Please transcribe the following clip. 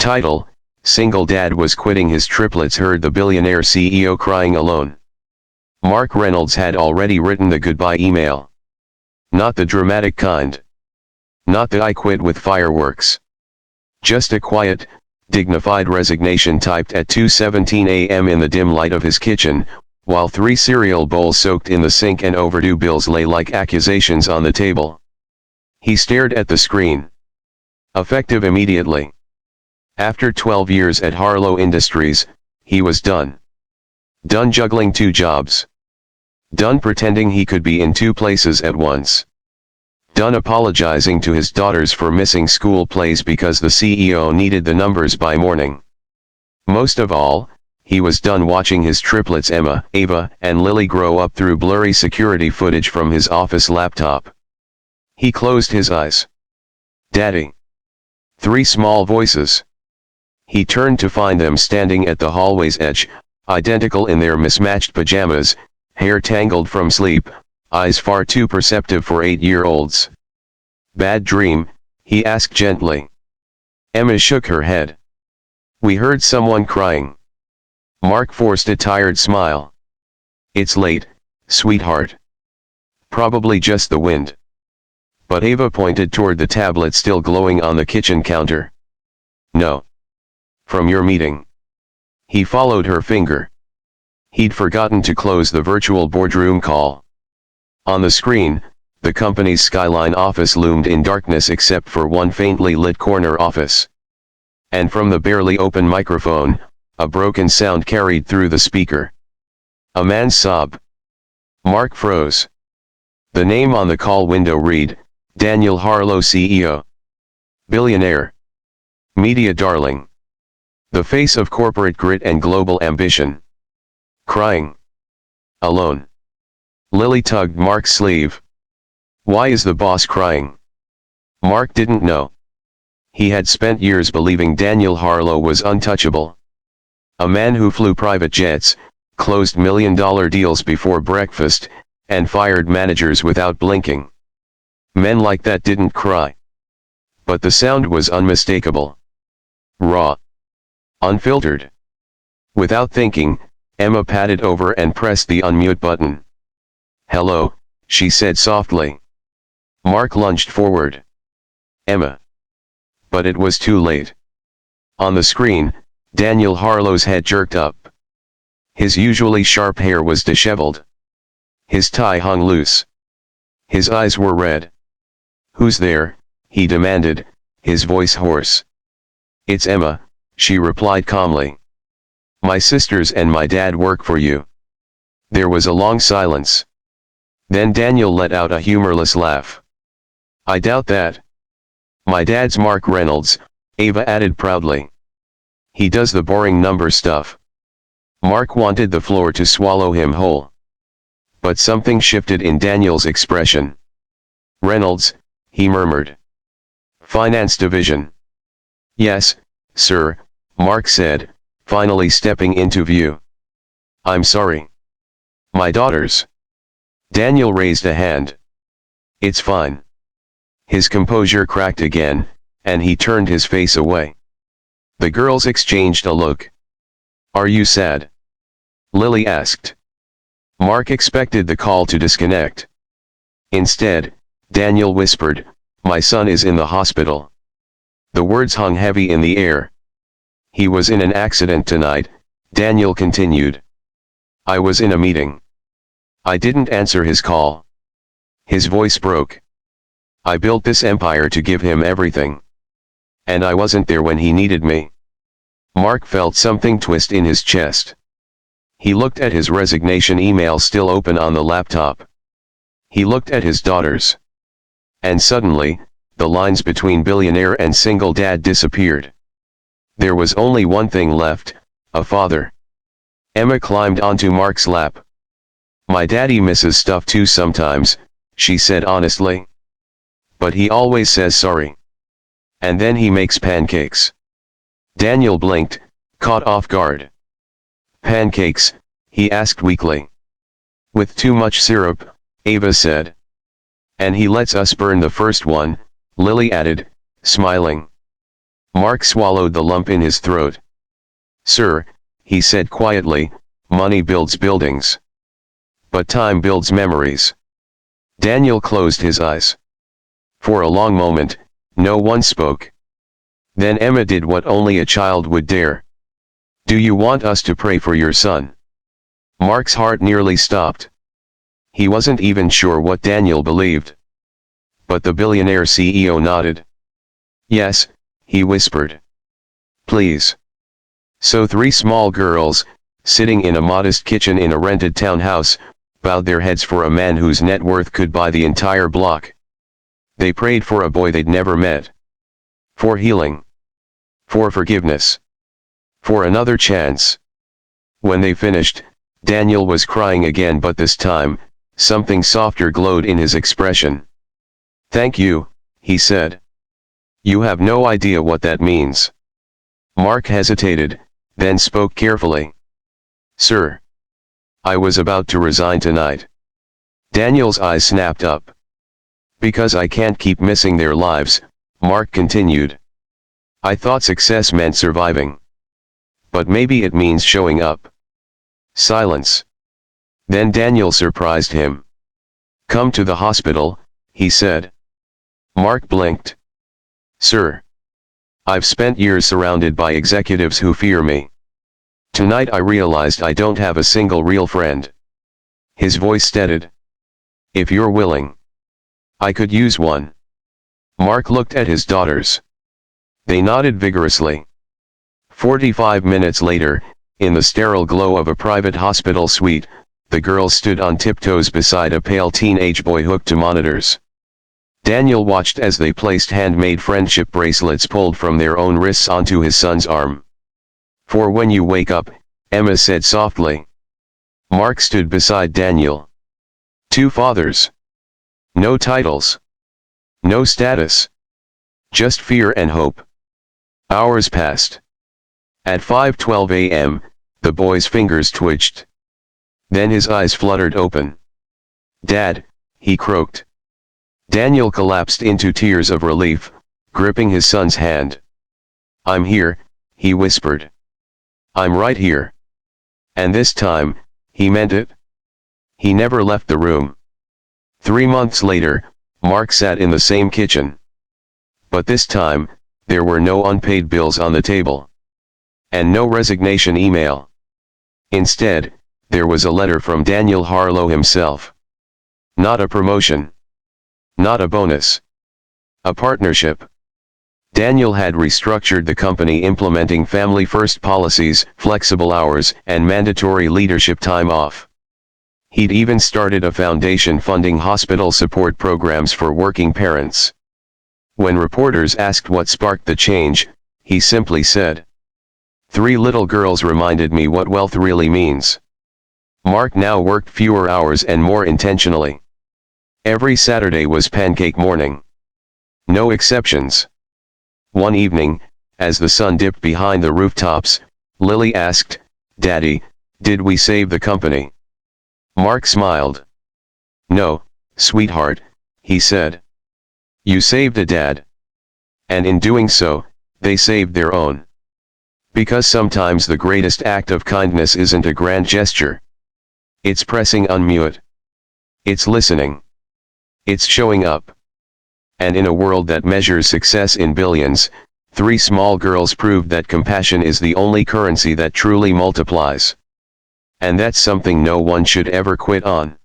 Title: Single dad was quitting his triplets, heard the billionaire CEO crying alone. Mark Reynolds had already written the goodbye email. Not the dramatic kind. Not the "I quit with fireworks." Just a quiet, dignified resignation typed at 2:17 a.m. in the dim light of his kitchen, while 3 cereal bowls soaked in the sink and overdue bills lay like accusations on the table. He stared at the screen. Effective immediately. After 12 years at Harlow Industries, he was done. Done juggling 2 jobs. Done pretending he could be in 2 places at once. Done apologizing to his daughters for missing school plays because the CEO needed the numbers by morning. Most of all, he was done watching his triplets Emma, Ava, and Lily grow up through blurry security footage from his office laptop. He closed his eyes. "Daddy." 3 small voices. He turned to find them standing at the hallway's edge, identical in their mismatched pajamas, hair tangled from sleep, eyes far too perceptive for 8-year-olds. "Bad dream?" he asked gently. Emma shook her head. "We heard someone crying." Mark forced a tired smile. "It's late, sweetheart. Probably just the wind." But Ava pointed toward the tablet still glowing on the kitchen counter. "No. From your meeting." He followed her finger. He'd forgotten to close the virtual boardroom call. On the screen, the company's skyline office loomed in darkness except for one faintly lit corner office. And from the barely open microphone, a broken sound carried through the speaker. A man's sob. Mark froze. The name on the call window read, Daniel Harlow, CEO. Billionaire. Media darling. The face of corporate grit and global ambition. Crying. Alone. Lily tugged Mark's sleeve. "Why is the boss crying?" Mark didn't know. He had spent years believing Daniel Harlow was untouchable. A man who flew private jets, closed million-dollar deals before breakfast, and fired managers without blinking. Men like that didn't cry. But the sound was unmistakable. Raw. Unfiltered. Without thinking, Emma padded over and pressed the unmute button. "Hello," she said softly. Mark lunged forward. "Emma." But it was too late. On the screen, Daniel Harlow's head jerked up. His usually sharp hair was disheveled. His tie hung loose. His eyes were red. "Who's there?" he demanded, his voice hoarse. "It's Emma," she replied calmly. "My sisters and my dad work for you." There was a long silence. Then Daniel let out a humorless laugh. "I doubt that." "My dad's Mark Reynolds," Ava added proudly. "He does the boring number stuff." Mark wanted the floor to swallow him whole. But something shifted in Daniel's expression. "Reynolds," he murmured. "Finance division." "Yes, sir," Mark said, finally stepping into view. "I'm sorry." "My daughters." Daniel raised a hand. "It's fine." His composure cracked again, and he turned his face away. The girls exchanged a look. "Are you sad?" Lily asked. Mark expected the call to disconnect. Instead, Daniel whispered, "My son is in the hospital." The words hung heavy in the air. "He was in an accident tonight," Daniel continued. "I was in a meeting. I didn't answer his call." His voice broke. "I built this empire to give him everything. And I wasn't there when he needed me." Mark felt something twist in his chest. He looked at his resignation email still open on the laptop. He looked at his daughters. And suddenly, the lines between billionaire and single dad disappeared. There was only one thing left, a father. Emma climbed onto Mark's lap. "My daddy misses stuff too sometimes," she said honestly. "But he always says sorry. And then he makes pancakes." Daniel blinked, caught off guard. "Pancakes?" he asked weakly. "With too much syrup," Ava said. "And he lets us burn the first one," Lily added, smiling. Mark swallowed the lump in his throat. "Sir," he said quietly, "money builds buildings. But time builds memories." Daniel closed his eyes. For a long moment, no one spoke. Then Emma did what only a child would dare. "Do you want us to pray for your son?" Mark's heart nearly stopped. He wasn't even sure what Daniel believed. But the billionaire CEO nodded. "Yes," he whispered. "Please." So 3 small girls, sitting in a modest kitchen in a rented townhouse, bowed their heads for a man whose net worth could buy the entire block. They prayed for a boy they'd never met. For healing. For forgiveness. For another chance. When they finished, Daniel was crying again, but this time, something softer glowed in his expression. "Thank you," he said. "You have no idea what that means." Mark hesitated, then spoke carefully. "Sir. I was about to resign tonight." Daniel's eyes snapped up. "Because I can't keep missing their lives," Mark continued. "I thought success meant surviving. But maybe it means showing up." Silence. Then Daniel surprised him. "Come to the hospital," he said. Mark blinked. "Sir. I've spent years surrounded by executives who fear me. Tonight I realized I don't have a single real friend." His voice steadied. "If you're willing. I could use one." Mark looked at his daughters. They nodded vigorously. 45 minutes later, in the sterile glow of a private hospital suite, the girls stood on tiptoes beside a pale teenage boy hooked to monitors. Daniel watched as they placed handmade friendship bracelets pulled from their own wrists onto his son's arm. "For when you wake up," Emma said softly. Mark stood beside Daniel. 2 fathers. No titles. No status. Just fear and hope. Hours passed. At 5:12 a.m., the boy's fingers twitched. Then his eyes fluttered open. "Dad," he croaked. Daniel collapsed into tears of relief, gripping his son's hand. "I'm here," he whispered. "I'm right here." And this time, he meant it. He never left the room. 3 months later, Mark sat in the same kitchen. But this time, there were no unpaid bills on the table. And no resignation email. Instead, there was a letter from Daniel Harlow himself. Not a promotion. Not a bonus. A partnership. Daniel had restructured the company, implementing family-first policies, flexible hours, and mandatory leadership time off. He'd even started a foundation funding hospital support programs for working parents. When reporters asked what sparked the change, he simply said, "3 little girls reminded me what wealth really means." Mark now worked fewer hours and more intentionally. Every Saturday was pancake morning. No exceptions. One evening, as the sun dipped behind the rooftops, Lily asked, "Daddy, did we save the company?" Mark smiled. "No, sweetheart," he said. "You saved a dad. And in doing so, they saved their own. Because sometimes the greatest act of kindness isn't a grand gesture. It's pressing unmute. It's listening. It's showing up." And in a world that measures success in billions, 3 small girls proved that compassion is the only currency that truly multiplies. And that's something no one should ever quit on.